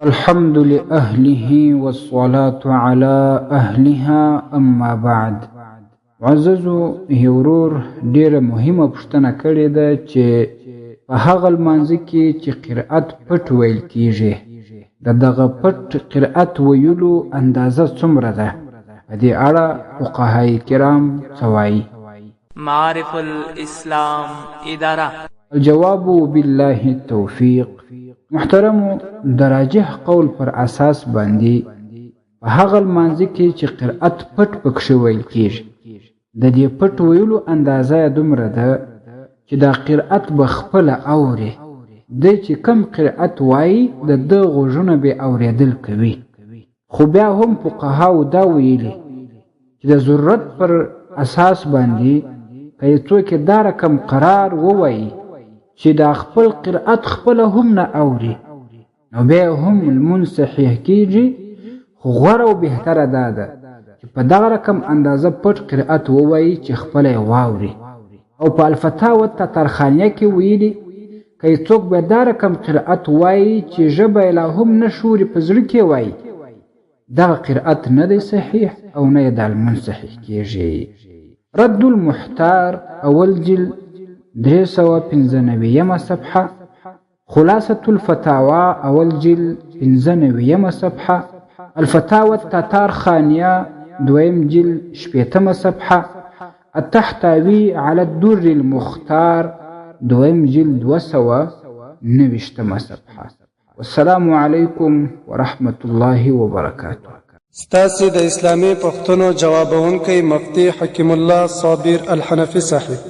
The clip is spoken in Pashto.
الحمد لأهله والصلاة على أهلها أما بعد. عزیزو یورور ډیره مهمه پوښتنه کړې ده چې په هغه لمانځه کې چې قرأت پټ ویل کیږي د دغه پټ قرأت ویلو اندازه څومره ده؟ په دې اړه فقهای کرام څه وایي؟ معارف الاسلام اداره. الجواب بالله التوفیق. محترمو، د راجح قول پر اساس باندې په هغه لمانځه کې چې قرأت پټ پکښې ویل کیږي د دې پټ ویلو اندازه دومره ده چې دا قرأت به خپله اوري. دی چې کم قرأت وایي د ده غوږونه به اورېدل کوي. خو بیا هم فقهاو دا ویلي چې د ضرورت پر اساس باندې که یې څوک دا رقم قرار ووایي چې دا خپل قرأت خپله هم نه اوري نو بیا هم لمونځ صحیح کیږي. خو غوره او بهتره دا ده چې په دغه رقم اندازه پټ قرأت ووایي چې خپله یې واوري. او په الفتاوی تترخانیه کې ویلي که یې څوک به دا رقم قرأت وایي چې ژبه یې لا هم نه شوري په زړه کې وایي دغه قرأت نه دی صحیح او نه یې دا لمونځ صحیح کیږي. رد المحتار اول جلد 395 صفحه، خلاصة الفتاوى اول جلد 95 صفحه، الفتاوى التتارخانية دویم جلد 60 صفحه، التحتوي على الدر المختار دویم جلد 290 صفحه. والسلام علیکم ورحمة الله وبرکاته. ستاسې د اسلامي پوښتنو جوابونکی مفتي حکیم الله صابر الحنفي صاحب.